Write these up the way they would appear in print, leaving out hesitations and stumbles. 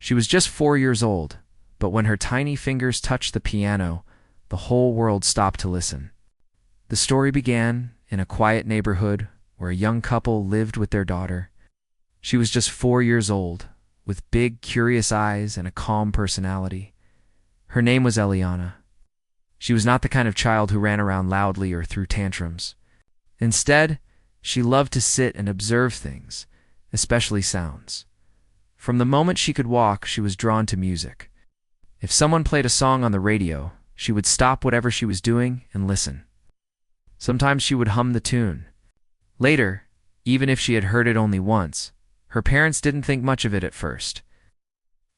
She was just 4 years old, but when her tiny fingers touched the piano, the whole world stopped to listen. The story began in a quiet neighborhood where a young couple lived with their daughter. She was just 4 years old, with big, curious eyes and a calm personality. Her name was Eliana. She was not the kind of child who ran around loudly or threw tantrums. Instead, she loved to sit and observe things, especially sounds. From the moment she could walk, she was drawn to music. If someone played a song on the radio, she would stop whatever she was doing and listen. Sometimes she would hum the tune. Later, even if she had heard it only once, her parents didn't think much of it at first.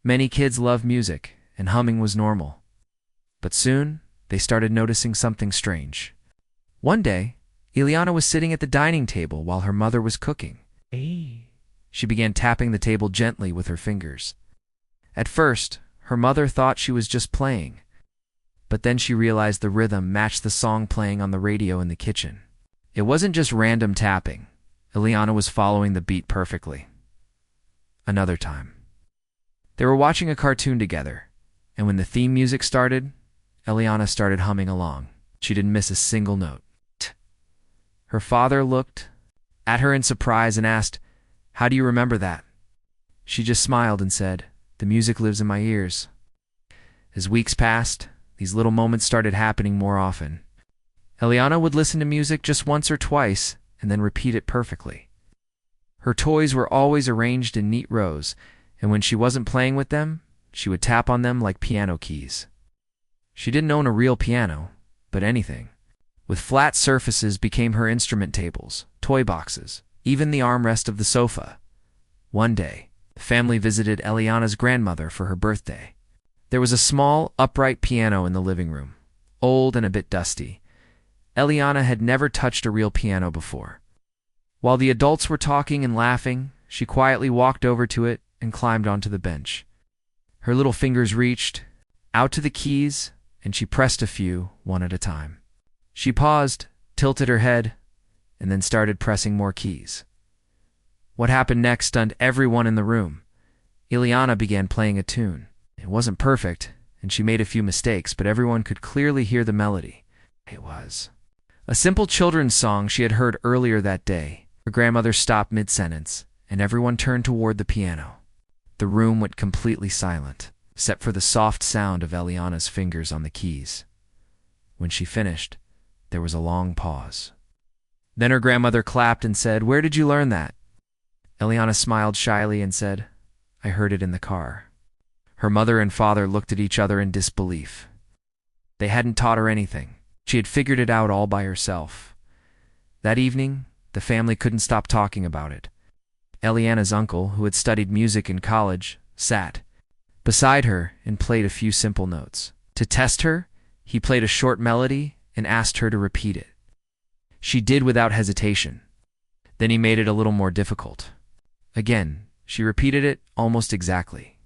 Many kids love music, and humming was normal. But soon, they started noticing something strange. One day, Eliana was sitting at the dining table while her mother was cooking. She began tapping the table gently with her fingers. At first, her mother thought she was just playing, but then she realized the rhythm matched the song playing on the radio in the kitchen. It wasn't just random tapping. Eliana was following the beat perfectly. Another time, they were watching a cartoon together, and when the theme music started, Eliana started humming along. She didn't miss a single note. Her father looked at her in surprise and asked, "How do you remember that?" She just smiled and said, "The music lives in my ears." As weeks passed, these little moments started happening more often. Eliana would listen to music just once or twice and then repeat it perfectly. Her toys were always arranged in neat rows, and when she wasn't playing with them, she would tap on them like piano keys. She didn't own a real piano, but anything with flat surfaces became her instrument tables, toy boxes, even the armrest of the sofa. One day, the family visited Eliana's grandmother for her birthday. There was a small, upright piano in the living room, old and a bit dusty. Eliana had never touched a real piano before. While the adults were talking and laughing, she quietly walked over to it and climbed onto the bench. Her little fingers reached out to the keys, and she pressed a few, one at a time. She paused, tilted her head, and then started pressing more keys. What happened next stunned everyone in the room. Eliana began playing a tune. It wasn't perfect, and she made a few mistakes, but everyone could clearly hear the melody. It was a simple children's song she had heard earlier that day. Her grandmother stopped mid-sentence, and everyone turned toward the piano. The room went completely silent, except for the soft sound of Eliana's fingers on the keys. When she finished, there was a long pause. Then her grandmother clapped and said, "Where did you learn that?" Eliana smiled shyly and said, "I heard it in the car." Her mother and father looked at each other in disbelief. They hadn't taught her anything. She had figured it out all by herself. That evening, the family couldn't stop talking about it. Eliana's uncle, who had studied music in college, sat beside her and played a few simple notes. To test her, he played a short melody and asked her to repeat it. She did without hesitation. Then he made it a little more difficult. Again, she repeated it almost exactly.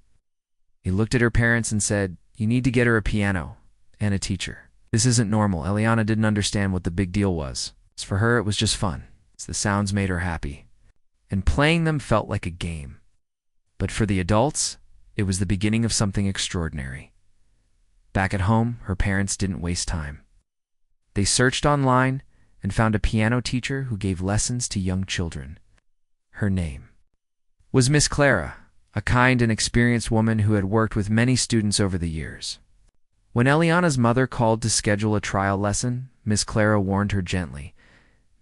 He looked at her parents and said, "You need to get her a piano and a teacher." This isn't normal. Eliana didn't understand what the big deal was. For her, it was just fun. The sounds made her happy, and playing them felt like a game. But for the adults, it was the beginning of something extraordinary. Back at home, her parents didn't waste time. They searched online and found a piano teacher who gave lessons to young children. Her name was Miss Clara, a kind and experienced woman who had worked with many students over the years. When Eliana's mother called to schedule a trial lesson, Miss Clara warned her gently,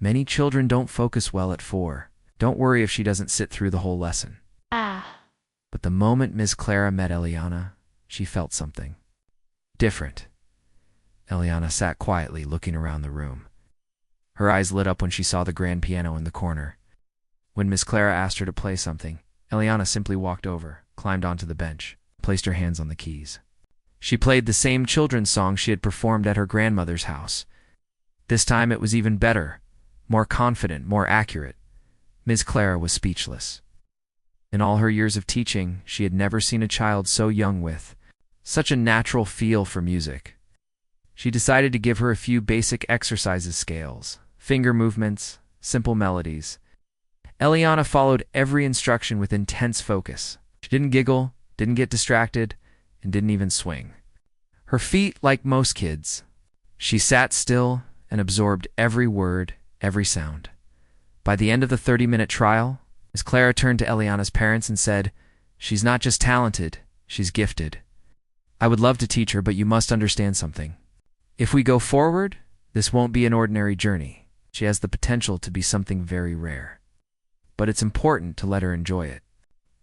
"Many children don't focus well at 4. Don't worry if she doesn't sit through the whole lesson." But the moment Miss Clara met Eliana, she felt something different. Eliana sat quietly, looking around the room. Her eyes lit up when she saw the grand piano in the corner. When Miss Clara asked her to play something, Eliana simply walked over, climbed onto the bench, placed her hands on the keys. She played the same children's song she had performed at her grandmother's house. This time it was even better, more confident, more accurate. Ms. Clara was speechless. In all her years of teaching, she had never seen a child so young with such a natural feel for music. She decided to give her a few basic exercises, scales, finger movements, simple melodies. Eliana followed every instruction with intense focus. She didn't giggle, didn't get distracted, and didn't even swing. Her feet, like most kids, she sat still and absorbed every word, every sound. By the end of the 30-minute trial, Miss Clara turned to Eliana's parents and said, "She's not just talented, she's gifted. I would love to teach her, but you must understand something. If we go forward, this won't be an ordinary journey. She has the potential to be something very rare. But it's important to let her enjoy it.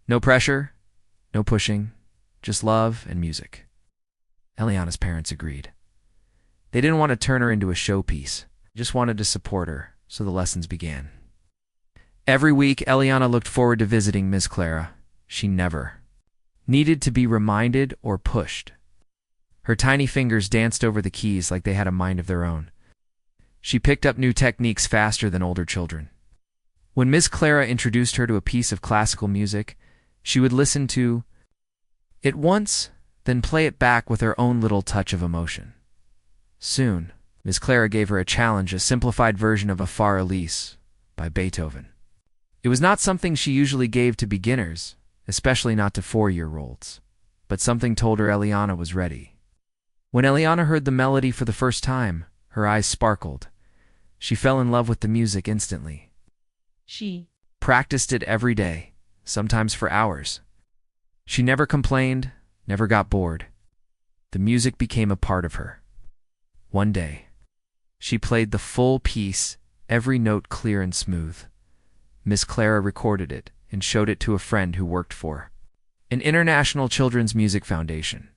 No pressure, no pushing, just love and music." Eliana's parents agreed. They didn't want to turn her into a showpiece, just wanted to support her, so the lessons began. Every week, Eliana looked forward to visiting Ms. Clara. She never needed to be reminded or pushed. Her tiny fingers danced over the keys like they had a mind of their own. She picked up new techniques faster than older children. When Ms. Clara introduced her to a piece of classical music, she would listen to it once, then play it back with her own little touch of emotion. Soon, Ms. Clara gave her a challenge, a simplified version of a Fur Elise by Beethoven. It was not something she usually gave to beginners, especially not to 4-year-olds, but something told her Eliana was ready. When Eliana heard the melody for the first time, her eyes sparkled. She fell in love with the music instantly. She practiced it every day, sometimes for hours. She never complained, never got bored. The music became a part of her. One day, she played the full piece, every note clear and smooth. Miss Clara recorded it and showed it to a friend who worked for an international children's music foundation.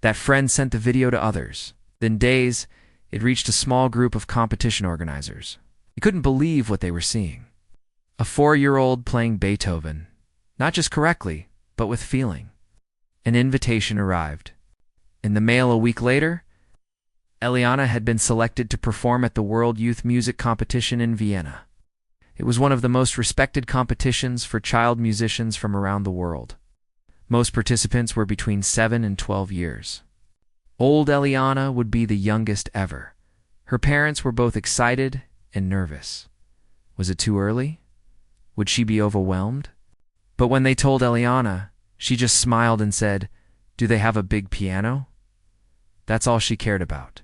That friend sent the video to others. Within days, it reached a small group of competition organizers. They couldn't believe what they were seeing. A 4-year-old playing Beethoven, not just correctly, but with feeling. An invitation arrived. In the mail a week later, Eliana had been selected to perform at the World Youth Music Competition in Vienna. It was one of the most respected competitions for child musicians from around the world. Most participants were between 7 and 12 years. Old Eliana would be the youngest ever. Her parents were both excited and nervous. Was it too early? Would she be overwhelmed? But when they told Eliana, she just smiled and said, "Do they have a big piano?" That's all she cared about.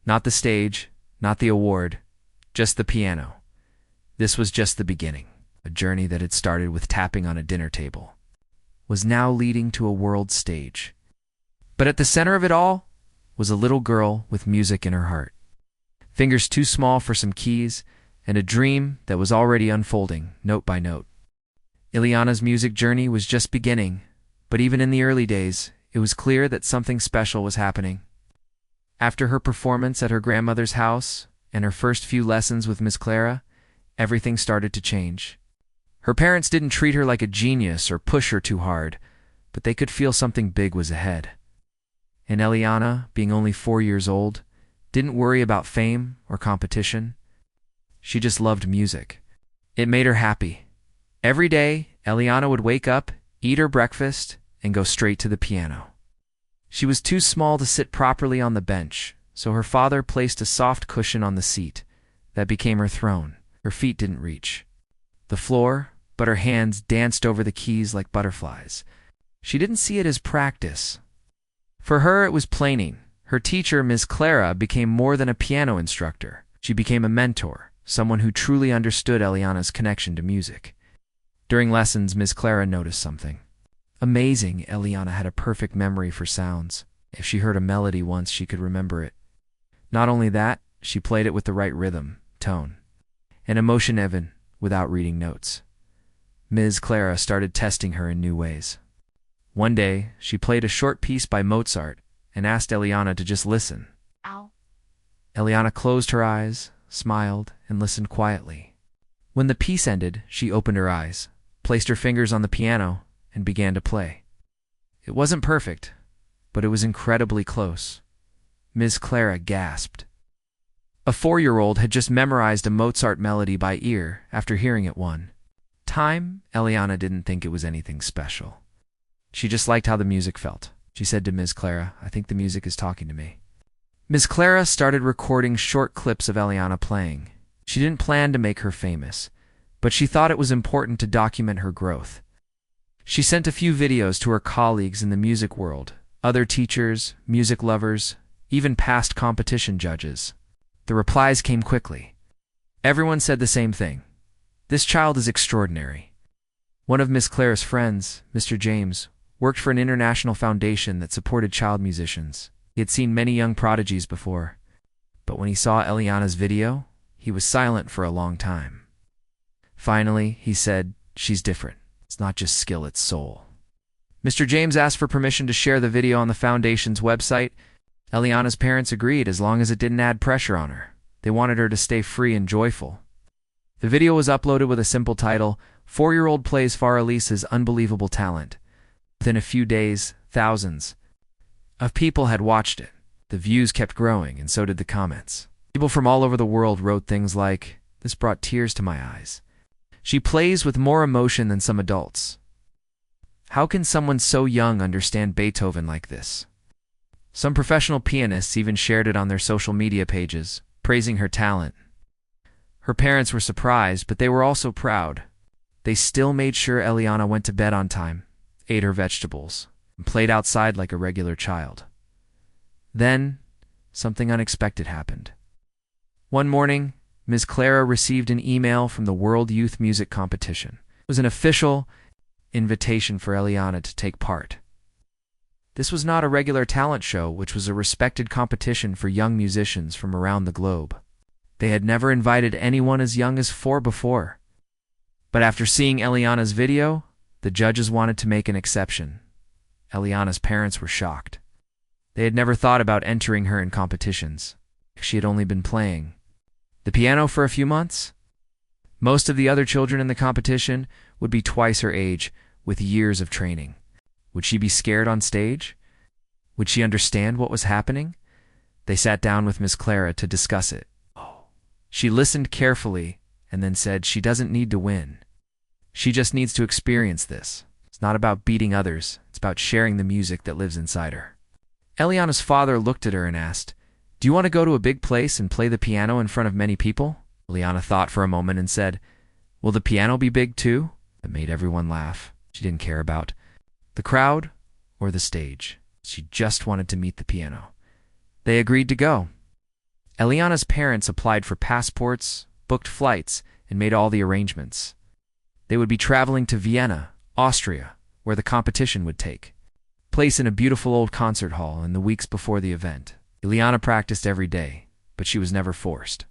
Not the stage, not the award, just the piano. This was just the beginning. A journey that had started with tapping on a dinner table was now leading to a world stage. But at the center of it all was a little girl with music in her heart. Fingers too small for some keys, and a dream that was already unfolding, note by note. Eliana's music journey was just beginning, but even in the early days, it was clear that something special was happening. After her performance at her grandmother's house and her first few lessons with Miss Clara, everything started to change. Her parents didn't treat her like a genius or push her too hard, but they could feel something big was ahead. And Eliana, being only 4 years old, didn't worry about fame or competition. She just loved music. It made her happy. Every day, Eliana would wake up, eat her breakfast, and go straight to the piano. She was too small to sit properly on the bench, so her father placed a soft cushion on the seat. That became her throne. Her feet didn't reach the floor, but her hands danced over the keys like butterflies. She didn't see it as practice. For her, it was planing. Her teacher, Ms. Clara, became more than a piano instructor. She became a mentor, someone who truly understood Eliana's connection to music. During lessons, Ms. Clara noticed something. Amazing, Eliana had a perfect memory for sounds. If she heard a melody once, she could remember it. Not only that, she played it with the right rhythm, tone, and emotion even without reading notes. Ms. Clara started testing her in new ways. One day, she played a short piece by Mozart and asked Eliana to just listen. Ow. Eliana closed her eyes, smiled, and listened quietly. When the piece ended, she opened her eyes, placed her fingers on the piano, and began to play. It wasn't perfect, but it was incredibly close. Ms. Clara gasped. A 4-year-old had just memorized a Mozart melody by ear after hearing it one time. Eliana didn't think it was anything special. She just liked how the music felt. She said to Ms. Clara, "I think the music is talking to me." Ms. Clara started recording short clips of Eliana playing. She didn't plan to make her famous, but she thought it was important to document her growth. She sent a few videos to her colleagues in the music world, other teachers, music lovers, even past competition judges. The replies came quickly. Everyone said the same thing. This child is extraordinary. One of Miss Clara's friends, Mr. James, worked for an international foundation that supported child musicians. He had seen many young prodigies before, but when he saw Eliana's video, he was silent for a long time. Finally, he said, "She's different. It's not just skill, it's soul." Mr. James asked for permission to share the video on the foundation's website. Eliana's parents agreed as long as it didn't add pressure on her. They wanted her to stay free and joyful. The video was uploaded with a simple title, "4-year-old plays Fur Elise's unbelievable talent." Within a few days, thousands of people had watched it. The views kept growing, and so did the comments. People from all over the world wrote things like, "This brought tears to my eyes. She plays with more emotion than some adults. How can someone so young understand Beethoven like this?" Some professional pianists even shared it on their social media pages, praising her talent. Her parents were surprised, but they were also proud. They still made sure Eliana went to bed on time, ate her vegetables, and played outside like a regular child. Then, something unexpected happened. One morning, Ms. Clara received an email from the World Youth Music Competition. It was an official invitation for Eliana to take part. This was not a regular talent show, which was a respected competition for young musicians from around the globe. They had never invited anyone as young as 4 before. But after seeing Eliana's video, the judges wanted to make an exception. Eliana's parents were shocked. They had never thought about entering her in competitions. She had only been playing the piano for a few months. Most of the other children in the competition would be twice her age, with years of training. Would she be scared on stage? Would she understand what was happening? They sat down with Miss Clara to discuss it. She listened carefully and then said she doesn't need to win. She just needs to experience this. It's not about beating others. It's about sharing the music that lives inside her. Eliana's father looked at her and asked, "Do you want to go to a big place and play the piano in front of many people?" Eliana thought for a moment and said, "Will the piano be big too?" That made everyone laugh. She didn't care about the crowd or the stage. She just wanted to meet the piano. They agreed to go. Eliana's parents applied for passports, booked flights, and made all the arrangements. They would be traveling to Vienna, Austria, where the competition would take place in a beautiful old concert hall in the weeks before the event. Eliana practiced every day, but she was never forced.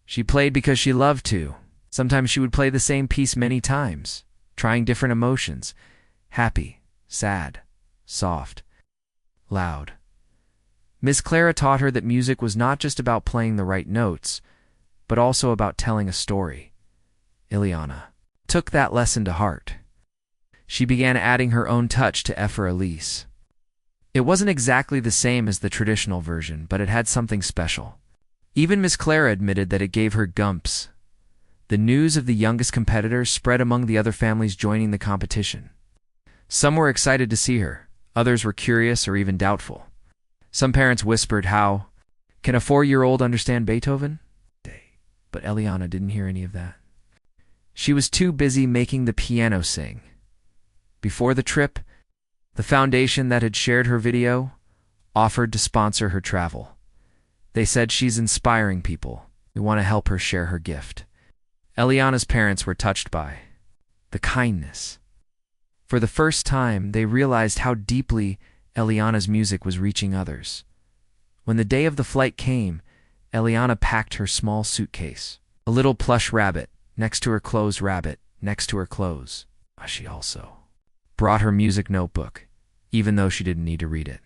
She played because she loved to. Sometimes she would play the same piece many times, trying different emotions: happy, sad, soft, loud. Miss Clara taught her that music was not just about playing the right notes, but also about telling a story. Eliana took that lesson to heart. She began adding her own touch to Fur Elise. It wasn't exactly the same as the traditional version, but it had something special. Even Miss Clara admitted that it gave her gumps. The news of the youngest competitor spread among the other families joining the competition. Some were excited to see her, others were curious or even doubtful. Some parents whispered, "How can a 4-year-old understand Beethoven?" But Eliana didn't hear any of that. She was too busy making the piano sing. Before the trip, the foundation that had shared her video offered to sponsor her travel. They said she's inspiring people. We want to help her share her gift. Eliana's parents were touched by the kindness. For the first time, they realized how deeply Eliana's music was reaching others. When the day of the flight came, Eliana packed her small suitcase. A little plush rabbit, next to her clothes rabbit, next to her clothes. She also brought her music notebook, even though she didn't need to read it.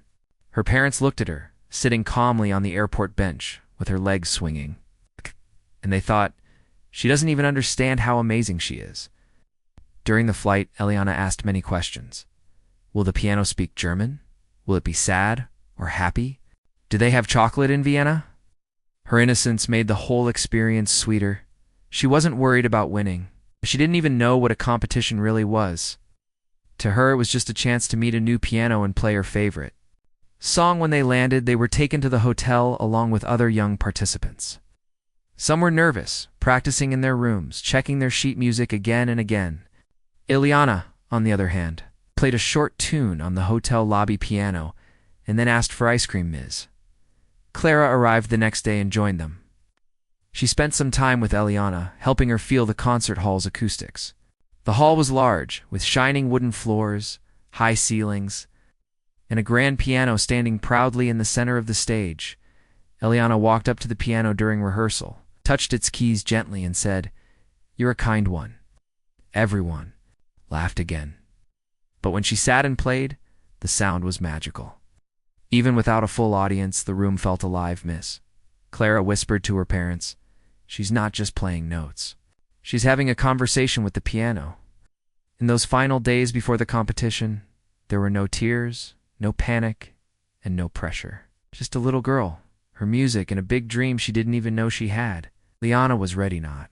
Her parents looked at her, sitting calmly on the airport bench, with her legs swinging. And they thought, she doesn't even understand how amazing she is. During the flight, Eliana asked many questions. Will the piano speak German? Will it be sad or happy? Do they have chocolate in Vienna? Her innocence made the whole experience sweeter. She wasn't worried about winning. She didn't even know what a competition really was. To her, it was just a chance to meet a new piano and play her favorite song. When they landed, they were taken to the hotel along with other young participants. Some were nervous, practicing in their rooms, checking their sheet music again and again. Eliana, on the other hand, played a short tune on the hotel lobby piano, and then asked for ice cream. Ms. Clara arrived the next day and joined them. She spent some time with Eliana, helping her feel the concert hall's acoustics. The hall was large, with shining wooden floors, high ceilings, and a grand piano standing proudly in the center of the stage. Eliana walked up to the piano during rehearsal, touched its keys gently, and said, "You're a kind one." Everyone laughed again. But when she sat and played, the sound was magical. Even without a full audience, the room felt alive. Miss Clara whispered to her parents, "She's not just playing notes. She's having a conversation with the piano." In those final days before the competition, there were no tears, no panic, and no pressure. Just a little girl, her music, and a big dream she didn't even know she had. Eliana was ready not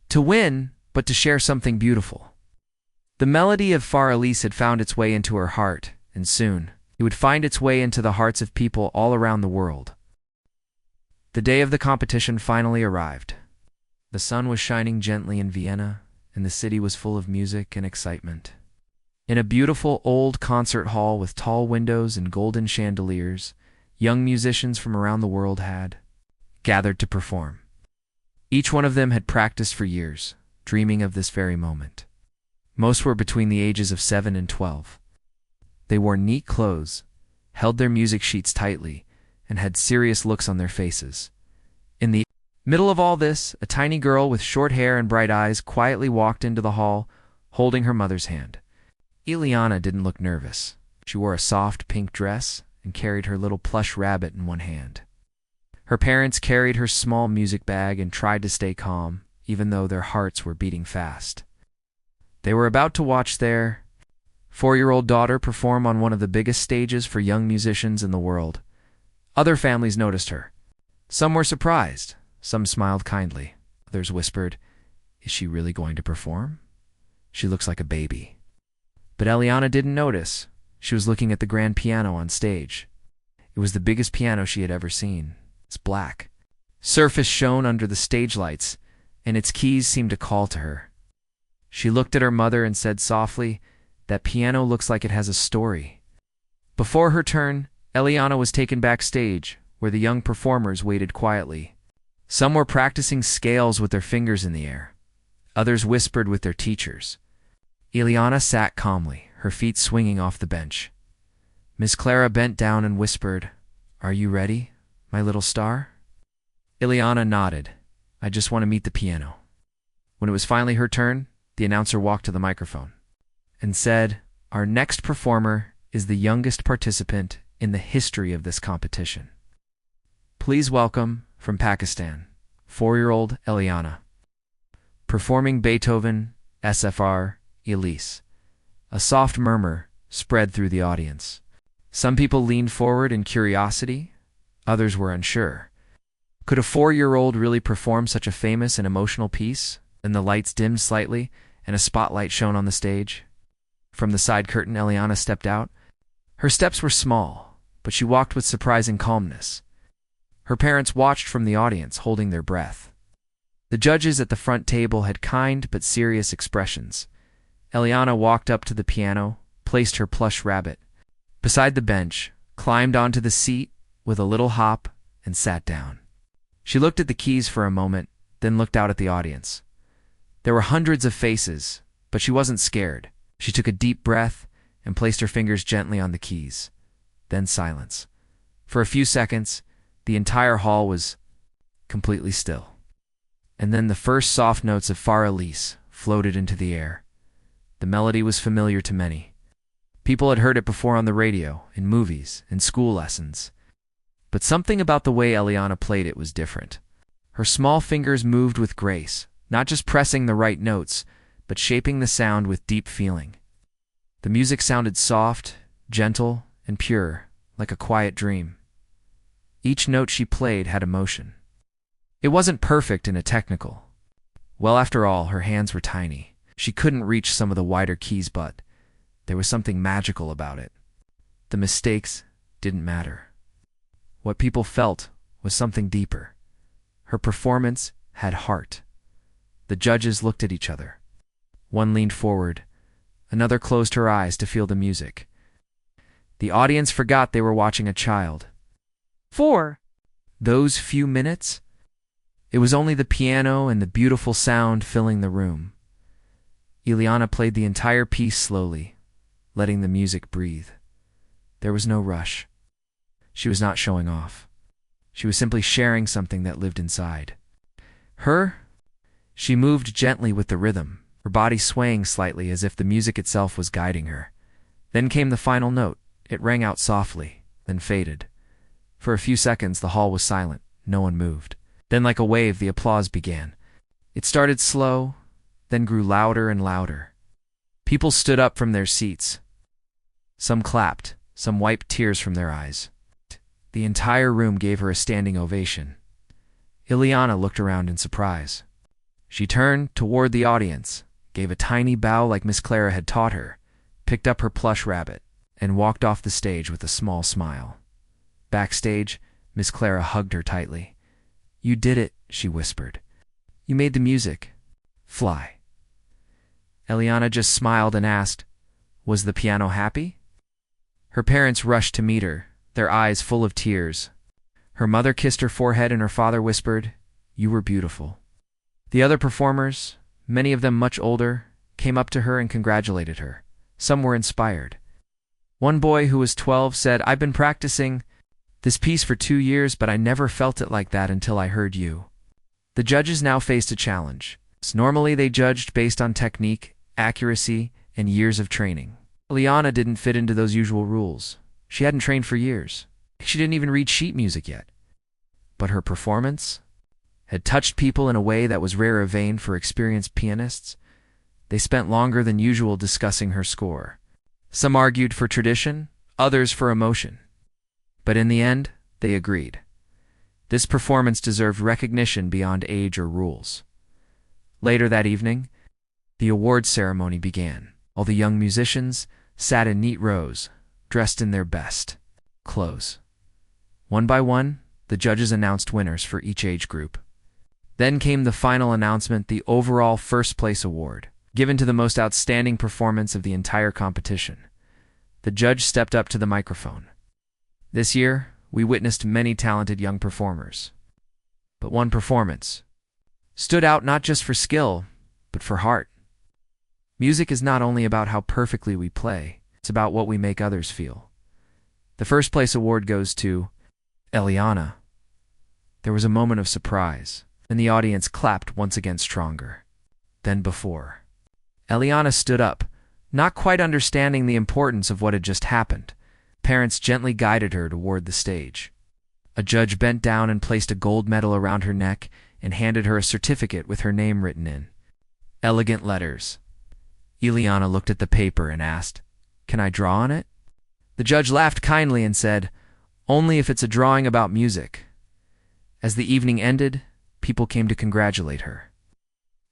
to win, but to share something beautiful. The melody of Fur Elise had found its way into her heart, and soon it would find its way into the hearts of people all around the world. The day of the competition finally arrived. The sun was shining gently in Vienna, and the city was full of music and excitement. In a beautiful old concert hall with tall windows and golden chandeliers, young musicians from around the world had gathered to perform. Each one of them had practiced for years, dreaming of this very moment. Most were between the ages of 7 and 12. They wore neat clothes, held their music sheets tightly, and had serious looks on their faces. In the middle of all this, a tiny girl with short hair and bright eyes quietly walked into the hall, holding her mother's hand. Eliana didn't look nervous. She wore a soft pink dress and carried her little plush rabbit in one hand. Her parents carried her small music bag and tried to stay calm, even though their hearts were beating fast. They were about to watch their 4-year-old daughter perform on one of the biggest stages for young musicians in the world. Other families noticed her. Some were surprised, some smiled kindly. Others whispered, "Is she really going to perform? She looks like a baby." But Eliana didn't notice. She was looking at the grand piano on stage. It was the biggest piano she had ever seen. Its black surface shone under the stage lights, and its keys seemed to call to her. She looked at her mother and said softly, "That piano looks like it has a story." Before her turn, Eliana was taken backstage, where the young performers waited quietly. Some were practicing scales with their fingers in the air. Others whispered with their teachers. Eliana sat calmly, her feet swinging off the bench. Miss Clara bent down and whispered, "Are you ready, my little star?" Eliana nodded. "I just want to meet the piano." When it was finally her turn, the announcer walked to the microphone and said, "Our next performer is the youngest participant in the history of this competition. Please welcome, from Pakistan, 4-year-old Eliana, performing Beethoven, SFR, Elise." A soft murmur spread through the audience. Some people leaned forward in curiosity, others were unsure. Could a 4-year-old really perform such a famous and emotional piece? Then the lights dimmed slightly, and a spotlight shone on the stage. From the side curtain, Eliana stepped out. Her steps were small, but she walked with surprising calmness. Her parents watched from the audience, holding their breath. The judges at the front table had kind but serious expressions. Eliana walked up to the piano, placed her plush rabbit beside the bench, climbed onto the seat with a little hop, and sat down. She looked at the keys for a moment, then looked out at the audience. There were hundreds of faces, but she wasn't scared. She took a deep breath and placed her fingers gently on the keys. Then silence. For a few seconds, the entire hall was completely still. And then the first soft notes of Fur Elise floated into the air. The melody was familiar to many. People had heard it before on the radio, in movies, in school lessons. But something about the way Eliana played it was different. Her small fingers moved with grace, not just pressing the right notes, but shaping the sound with deep feeling. The music sounded soft, gentle, and pure, like a quiet dream. Each note she played had emotion. It wasn't perfect in a technical. Well, after all, her hands were tiny. She couldn't reach some of the wider keys, but there was something magical about it. The mistakes didn't matter. What people felt was something deeper. Her performance had heart. The judges looked at each other. One leaned forward. Another closed her eyes to feel the music. The audience forgot they were watching a child. For those few minutes, it was only the piano and the beautiful sound filling the room. Ileana played the entire piece slowly, letting the music breathe. There was no rush. She was not showing off. She was simply sharing something that lived inside her. She moved gently with the rhythm, her body swaying slightly as if the music itself was guiding her. Then came the final note. It rang out softly, then faded. For a few seconds, the hall was silent. No one moved. Then, like a wave, the applause began. It started slow, then grew louder and louder. People stood up from their seats. Some clapped, some wiped tears from their eyes. The entire room gave her a standing ovation. Ileana looked around in surprise. She turned toward the audience, gave a tiny bow like Miss Clara had taught her, picked up her plush rabbit, and walked off the stage with a small smile. Backstage, Miss Clara hugged her tightly. "You did it," she whispered. "You made the music fly." Ileana just smiled and asked, "Was the piano happy?" Her parents rushed to meet her, their eyes full of tears. Her mother kissed her forehead and her father whispered, "You were beautiful." The other performers, many of them much older, came up to her and congratulated her. Some were inspired. One boy who was 12 said, "I've been practicing this piece for 2 years, but I never felt it like that until I heard you." The judges now faced a challenge. Normally they judged based on technique, accuracy, and years of training. Ileana didn't fit into those usual rules. She hadn't trained for years. She didn't even read sheet music yet. But her performance had touched people in a way that was rare of vein for experienced pianists. They spent longer than usual discussing her score. Some argued for tradition, others for emotion. But in the end, they agreed. This performance deserved recognition beyond age or rules. Later that evening, the awards ceremony began. All the young musicians sat in neat rows, dressed in their best clothes. One by one, the judges announced winners for each age group. Then came the final announcement, the overall first-place award, given to the most outstanding performance of the entire competition. The judge stepped up to the microphone. This year, we witnessed many talented young performers. But one performance stood out not just for skill, but for heart. Music is not only about how perfectly we play, it's about what we make others feel. The first-place award goes to Ileana. There was a moment of surprise, and the audience clapped once again stronger than before. Ileana stood up, not quite understanding the importance of what had just happened. Parents gently guided her toward the stage. A judge bent down and placed a gold medal around her neck and handed her a certificate with her name written in elegant letters. Ileana looked at the paper and asked, "Can I draw on it?" The judge laughed kindly and said, "Only if it's a drawing about music." As the evening ended, people came to congratulate her.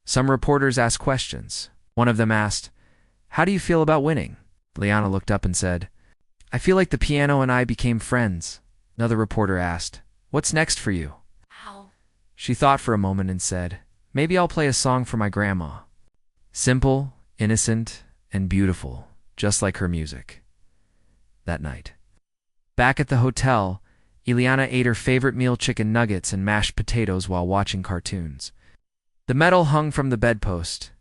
Some reporters asked questions. One of them asked, "How do you feel about winning?" Ileana looked up and said, "I feel like the piano and I became friends." Another reporter asked, "What's next for you?" How? She thought for a moment and said, "Maybe I'll play a song for my grandma." Simple, innocent, and beautiful, just like her music. That night, back at the hotel, Ileana ate her favorite meal, chicken nuggets and mashed potatoes, while watching cartoons. The medal hung from the bedpost.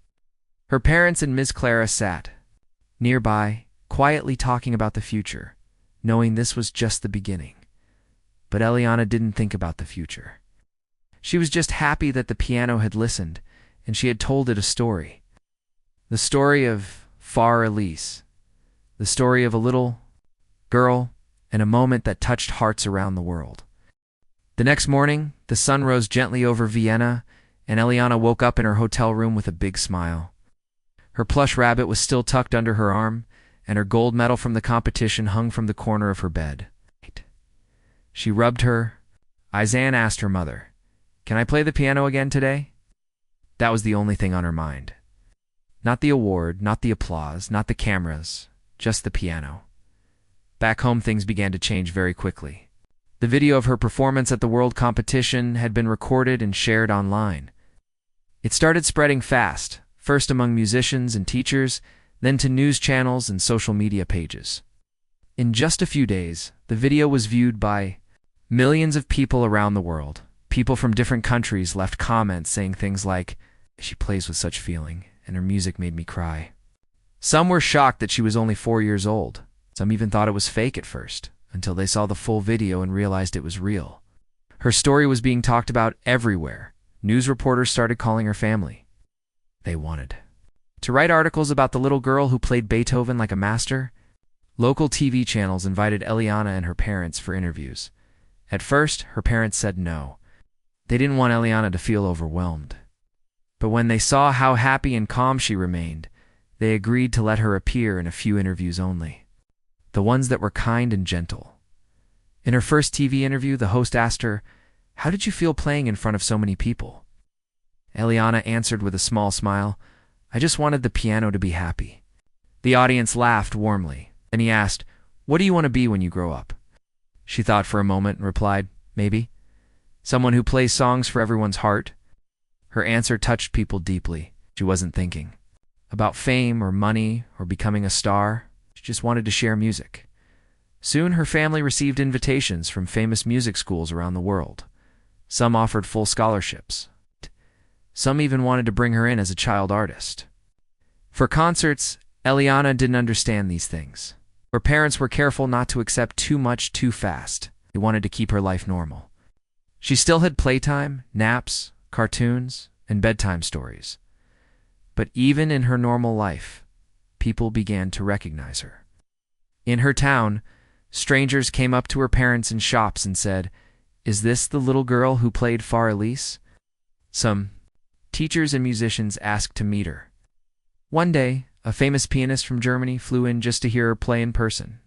Her parents and Miss Clara sat nearby, quietly talking about the future, knowing this was just the beginning. But Ileana didn't think about the future. She was just happy that the piano had listened, and she had told it a story. The story of Fur Elise. The story of a little girl and a moment that touched hearts around the world. The next morning, the sun rose gently over Vienna, and Ileana woke up in her hotel room with a big smile. Her plush rabbit was still tucked under her arm, and her gold medal from the competition hung from the corner of her bed. She rubbed her eyes and asked her mother, "Can I play the piano again today?" That was the only thing on her mind. Not the award, not the applause, not the cameras, just the piano. Back home, things began to change very quickly. The video of her performance at the world competition had been recorded and shared online. It started spreading fast, first among musicians and teachers, then to news channels and social media pages. In just a few days, the video was viewed by millions of people around the world. People from different countries left comments saying things like, "She plays with such feeling, and her music made me cry." Some were shocked that she was only 4 years old. Some even thought it was fake at first, until they saw the full video and realized it was real. Her story was being talked about everywhere. News reporters started calling her family. They wanted to write articles about the little girl who played Beethoven like a master. Local TV channels invited Eliana and her parents for interviews. At first, her parents said no. They didn't want Eliana to feel overwhelmed. But when they saw how happy and calm she remained, they agreed to let her appear in a few interviews only, the ones that were kind and gentle. In her first TV interview, the host asked her, "How did you feel playing in front of so many people?" Eliana answered with a small smile, "I just wanted the piano to be happy." The audience laughed warmly. Then he asked, "What do you want to be when you grow up?" She thought for a moment and replied, "Maybe someone who plays songs for everyone's heart." Her answer touched people deeply. She wasn't thinking about fame or money or becoming a star. She just wanted to share music. Soon her family received invitations from famous music schools around the world. Some offered full scholarships. Some even wanted to bring her in as a child artist. For concerts, Eliana didn't understand these things. Her parents were careful not to accept too much too fast. They wanted to keep her life normal. She still had playtime, naps, cartoons, and bedtime stories. But even in her normal life, people began to recognize her. In her town, strangers came up to her parents in shops and said, "Is this the little girl who played Fur Elise?" Some teachers and musicians asked to meet her. One day, a famous pianist from Germany flew in just to hear her play in person.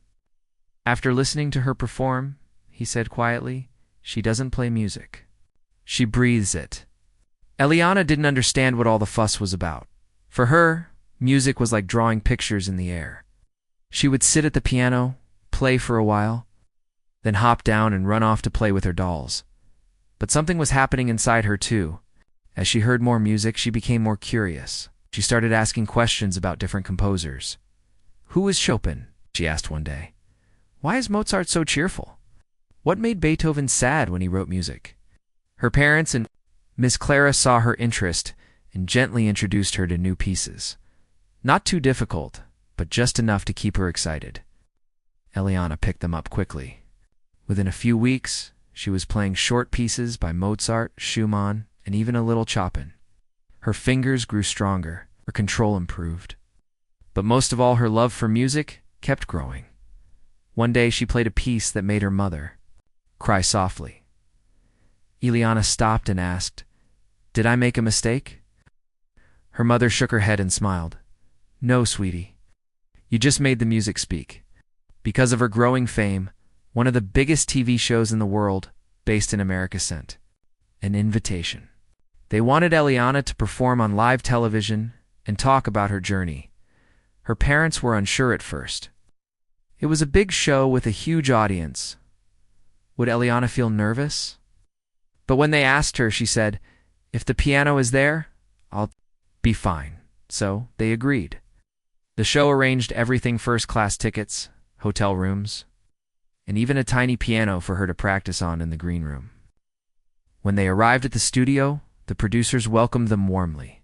After listening to her perform, he said quietly, "She doesn't play music. She breathes it." Eliana didn't understand what all the fuss was about. For her, music was like drawing pictures in the air. She would sit at the piano, play for a while, then hop down and run off to play with her dolls. But something was happening inside her too. As she heard more music, she became more curious. She started asking questions about different composers. "Who is Chopin?" she asked one day. "Why is Mozart so cheerful? What made Beethoven sad when he wrote music?" Her parents and Miss Clara saw her interest and gently introduced her to new pieces. Not too difficult, but just enough to keep her excited. Eliana picked them up quickly. Within a few weeks, she was playing short pieces by Mozart, Schumann, and even a little Chopin. Her fingers grew stronger, her control improved. But most of all, her love for music kept growing. One day she played a piece that made her mother cry softly. Eliana stopped and asked, "Did I make a mistake?" Her mother shook her head and smiled. "No, sweetie. You just made the music speak." Because of her growing fame, one of the biggest TV shows in the world, based in America, sent an invitation. They wanted Eliana to perform on live television and talk about her journey. Her parents were unsure at first. It was a big show with a huge audience. Would Eliana feel nervous? But when they asked her, she said, "If the piano is there, I'll be fine." So they agreed. The show arranged everything: first-class tickets, hotel rooms, and even a tiny piano for her to practice on in the green room. When they arrived at the studio, the producers welcomed them warmly.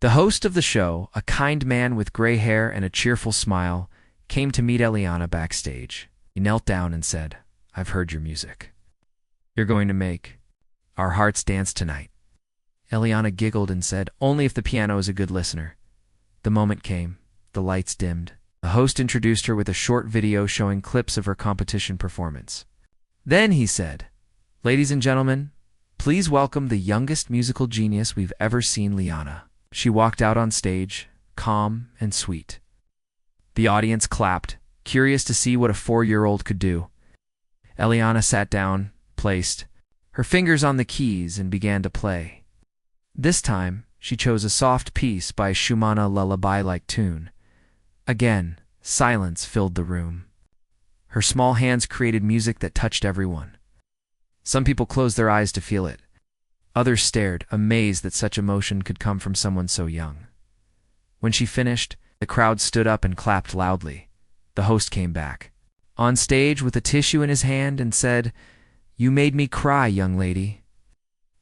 The host of the show, a kind man with gray hair and a cheerful smile, came to meet Eliana backstage. He knelt down and said, "I've heard your music. You're going to make our hearts dance tonight." Eliana giggled and said, "Only if the piano is a good listener." The moment came. The lights dimmed. The host introduced her with a short video showing clips of her competition performance. Then he said, "Ladies and gentlemen, please welcome the youngest musical genius we've ever seen, Liana." She walked out on stage, calm and sweet. The audience clapped, curious to see what a 4-year-old could do. Eliana sat down, placed her fingers on the keys, and began to play. This time, she chose a soft piece by Schumann, a lullaby-like tune. Again, silence filled the room. Her small hands created music that touched everyone. Some people closed their eyes to feel it. Others stared, amazed that such emotion could come from someone so young. When she finished, The crowd stood up and clapped loudly. The host came back on stage with a tissue in his hand and said, "You made me cry, young lady."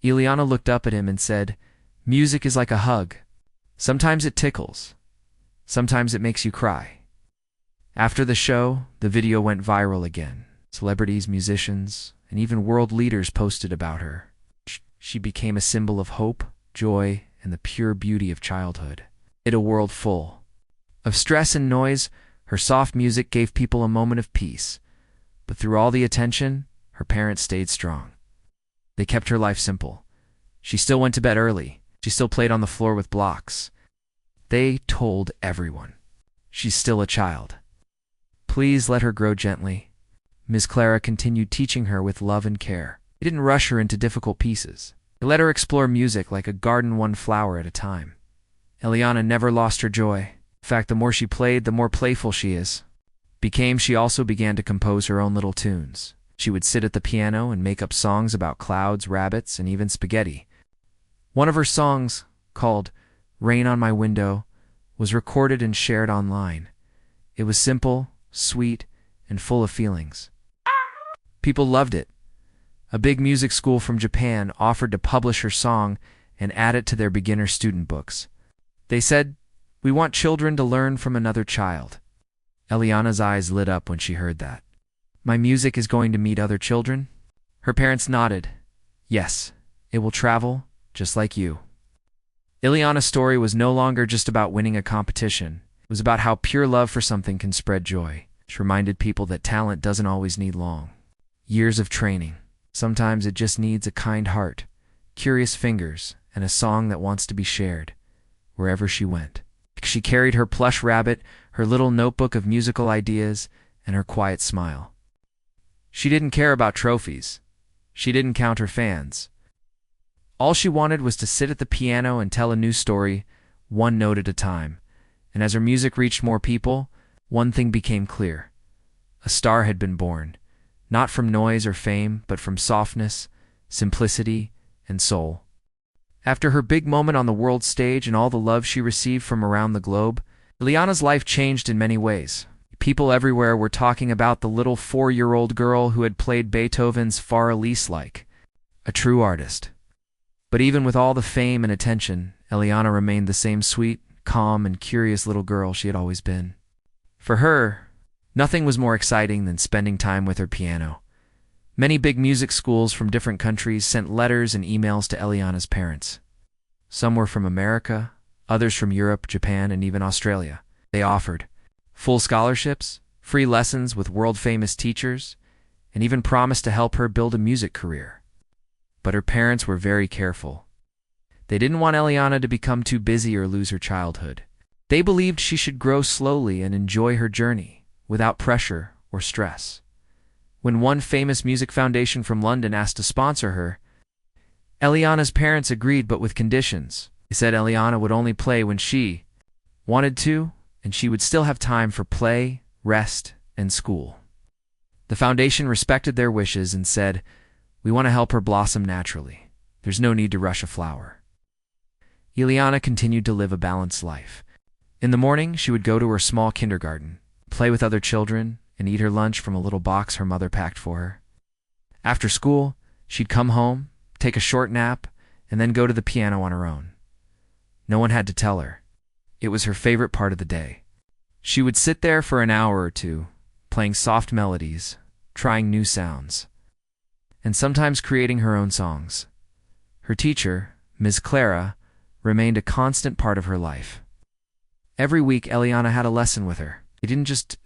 Ileana looked up at him and said, "Music is like a hug. Sometimes it tickles. Sometimes it makes you cry." After the show, the video went viral again. Celebrities, musicians, and even world leaders posted about her. She became a symbol of hope, joy, and the pure beauty of childhood. In a world full of stress and noise, her soft music gave people a moment of peace. But through all the attention, her parents stayed strong. They kept her life simple. She still went to bed early. She still played on the floor with blocks. They told everyone, "She's still a child. Please let her grow gently." Ms. Clara continued teaching her with love and care. They didn't rush her into difficult pieces. They let her explore music like a garden, one flower at a time. Ileana never lost her joy. In fact, the more she played, the more playful she she also began to compose her own little tunes. She would sit at the piano and make up songs about clouds, rabbits, and even spaghetti. One of her songs, called "Rain on My Window," was recorded and shared online. It was simple, sweet, and full of feelings. People loved it. A big music school from Japan offered to publish her song and add it to their beginner student books. They said, "We want children to learn from another child." Eliana's eyes lit up when she heard that. "My music is going to meet other children?" Her parents nodded. "Yes, it will travel just like you." Ileana's story was no longer just about winning a competition. It was about how pure love for something can spread joy. She reminded people that talent doesn't always need long years of training. Sometimes it just needs a kind heart, curious fingers, and a song that wants to be shared wherever she went. She carried her plush rabbit, her little notebook of musical ideas, and her quiet smile. She didn't care about trophies. She didn't count her fans. All she wanted was to sit at the piano and tell a new story, one note at a time. And as her music reached more people, one thing became clear. A star had been born, not from noise or fame, but from softness, simplicity, and soul. After her big moment on the world stage and all the love she received from around the globe, Ileana's life changed in many ways. People everywhere were talking about the little 4-year-old girl who had played Beethoven's Fur Elise like a true artist. But even with all the fame and attention, Ileana remained the same sweet, calm, and curious little girl she had always been. For her, nothing was more exciting than spending time with her piano. Many big music schools from different countries sent letters and emails to Ileana's parents. Some were from America, others from Europe, Japan, and even Australia. They offered full scholarships, free lessons with world-famous teachers, and even promised to help her build a music career. But her parents were very careful. They didn't want Ileana to become too busy or lose her childhood. They believed she should grow slowly and enjoy her journey, without pressure or stress. When one famous music foundation from London asked to sponsor her, Ileana's parents agreed, but with conditions. They said Ileana would only play when she wanted to, and she would still have time for play, rest, and school. The foundation respected their wishes and said, "We want to help her blossom naturally. There's no need to rush a flower." Ileana continued to live a balanced life. In the morning, she would go to her small kindergarten, play with other children, and eat her lunch from a little box her mother packed for her. After school, she'd come home, take a short nap, and then go to the piano on her own. No one had to tell her. It was her favorite part of the day. She would sit there for an hour or two, playing soft melodies, trying new sounds, and sometimes creating her own songs. Her teacher, Ms. Clara, remained a constant part of her life. Every week, Ileana had a lesson with her. They didn't just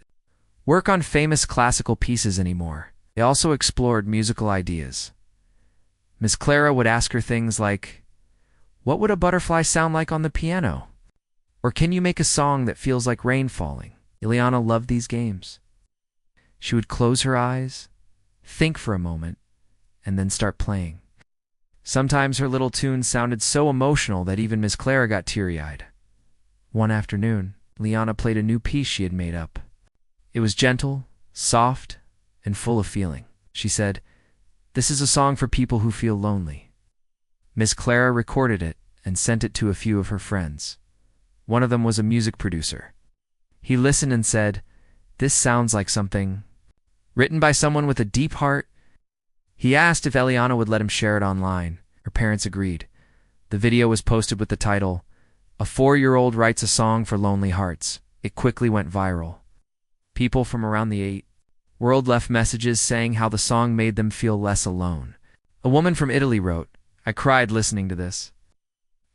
work on famous classical pieces anymore. They also explored musical ideas. Ms. Clara would ask her things like, "What would a butterfly sound like on the piano?" Or, "Can you make a song that feels like rain falling?" Ileana loved these games. She would close her eyes, think for a moment, and then start playing. Sometimes her little tunes sounded so emotional that even Ms. Clara got teary-eyed. One afternoon, Ileana played a new piece she had made up. It was gentle, soft, and full of feeling. She said, "This is a song for people who feel lonely." Ms. Clara recorded it and sent it to a few of her friends. One of them was a music producer. He listened and said, "This sounds like something written by someone with a deep heart." He asked if Eliana would let him share it online. Her parents agreed. The video was posted with the title, "A 4-year-old Writes a Song for Lonely Hearts." It quickly went viral. People from around the world left messages saying how the song made them feel less alone. A woman from Italy wrote, "I cried listening to this.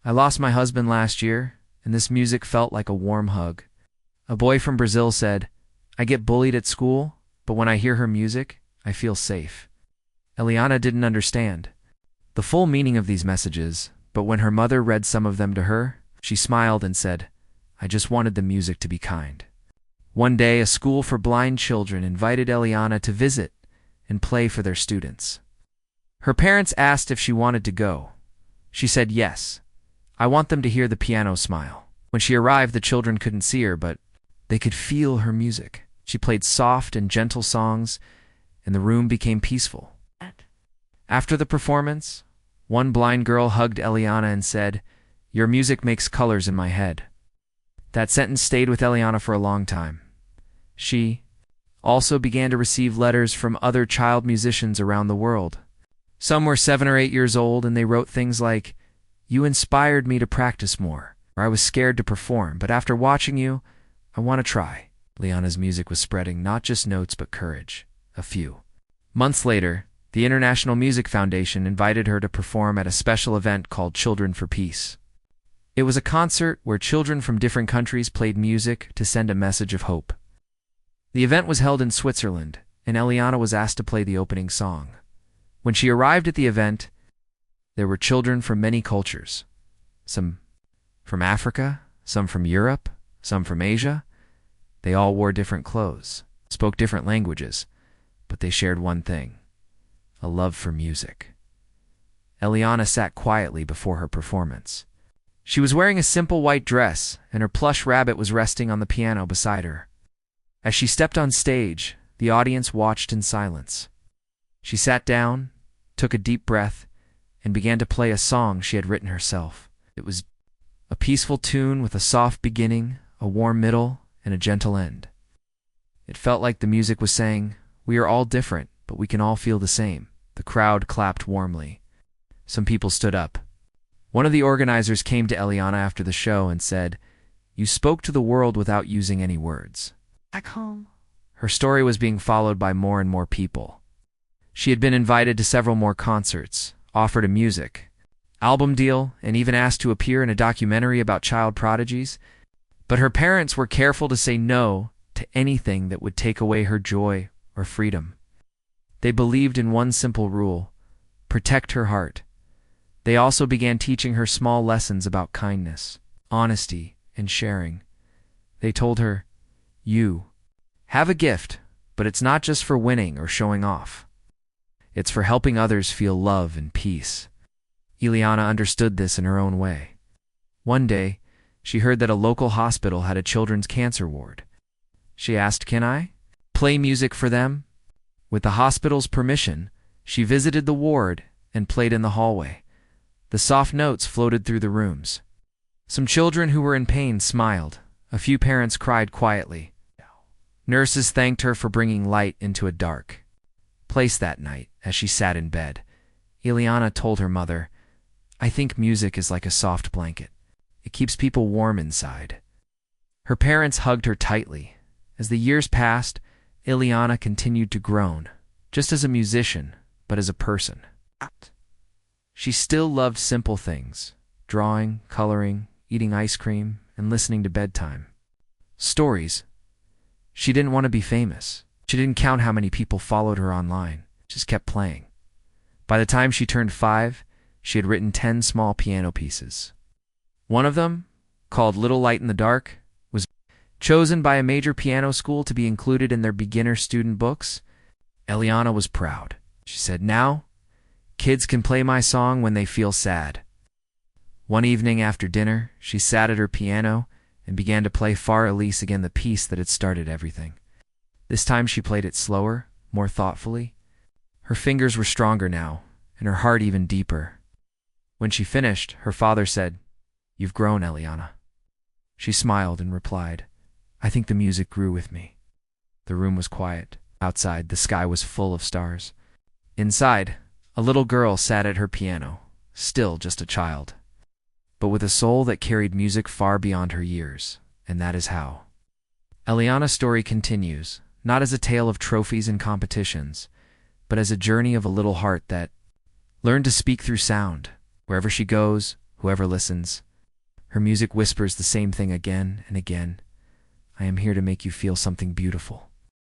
I lost my husband last year, and this music felt like a warm hug." A boy from Brazil said, "I get bullied at school, but when I hear her music, I feel safe." Eliana didn't understand the full meaning of these messages, but when her mother read some of them to her, she smiled and said, "I just wanted the music to be kind." One day, a school for blind children invited Eliana to visit and play for their students. Her parents asked if she wanted to go. She said yes. "I want them to hear the piano smile." When she arrived, the children couldn't see her, but they could feel her music. She played soft and gentle songs, and the room became peaceful. After the performance, one blind girl hugged Eliana and said, "Your music makes colors in my head." That sentence stayed with Eliana for a long time. She also began to receive letters from other child musicians around the world. Some were 7 or 8 years old, and they wrote things like, "You inspired me to practice more," or "I was scared to perform, but after watching you, I want to try." Eliana's music was spreading not just notes but courage. A few months later, the International Music Foundation invited her to perform at a special event called Children for Peace. It was a concert where children from different countries played music to send a message of hope. The event was held in Switzerland, and Eliana was asked to play the opening song. When she arrived at the event, there were children from many cultures. Some from Africa, some from Europe, some from Asia. They all wore different clothes, spoke different languages, but they shared one thing: a love for music. Eliana sat quietly before her performance. She was wearing a simple white dress, and her plush rabbit was resting on the piano beside her. As she stepped on stage, the audience watched in silence. She sat down, took a deep breath, and began to play a song she had written herself. It was a peaceful tune with a soft beginning, a warm middle, and a gentle end. It felt like the music was saying, "We are all different, but we can all feel the same." The crowd clapped warmly. Some people stood up. One of the organizers came to Eliana after the show and said, "You spoke to the world without using any words." Back home, her story was being followed by more and more people. She had been invited to several more concerts, offered a music album deal, and even asked to appear in a documentary about child prodigies. But her parents were careful to say no to anything that would take away her joy or freedom. They believed in one simple rule: protect her heart. They also began teaching her small lessons about kindness, honesty, and sharing. They told her, "You have a gift, but it's not just for winning or showing off. It's for helping others feel love and peace." Eliana understood this in her own way. One day, she heard that a local hospital had a children's cancer ward. She asked, "Can I play music for them?" With the hospital's permission, she visited the ward and played in the hallway. The soft notes floated through the rooms. Some children who were in pain smiled. A few parents cried quietly. Nurses thanked her for bringing light into a dark place that night. As she sat in bed, Eliana told her mother, "I think music is like a soft blanket. It keeps people warm inside." Her parents hugged her tightly. As the years passed, Eliana continued to grow, just as a musician, but as a person. She still loved simple things: drawing, coloring, eating ice cream, and listening to bedtime stories. She didn't want to be famous. She didn't count how many people followed her online. Just kept playing. By the time she turned 5, she had written 10 small piano pieces. One of them, called Little Light in the Dark, was chosen by a major piano school to be included in their beginner student books. Eliana was proud. She said, "Now, kids can play my song when they feel sad." One evening after dinner, she sat at her piano and began to play Fur Elise again, the piece that had started everything. This time she played it slower, more thoughtfully. Her fingers were stronger now, and her heart even deeper. When she finished, her father said, "You've grown, Eliana." She smiled and replied, I think the music grew with me. The room was quiet. Outside, the sky was full of stars. Inside, a little girl sat at her piano, still just a child, but with a soul that carried music far beyond her years. And that is how Eliana's story continues, not as a tale of trophies and competitions, but as a journey of a little heart that learned to speak through sound. Wherever she goes, whoever listens, her music whispers the same thing again and again. I am here to make you feel something beautiful.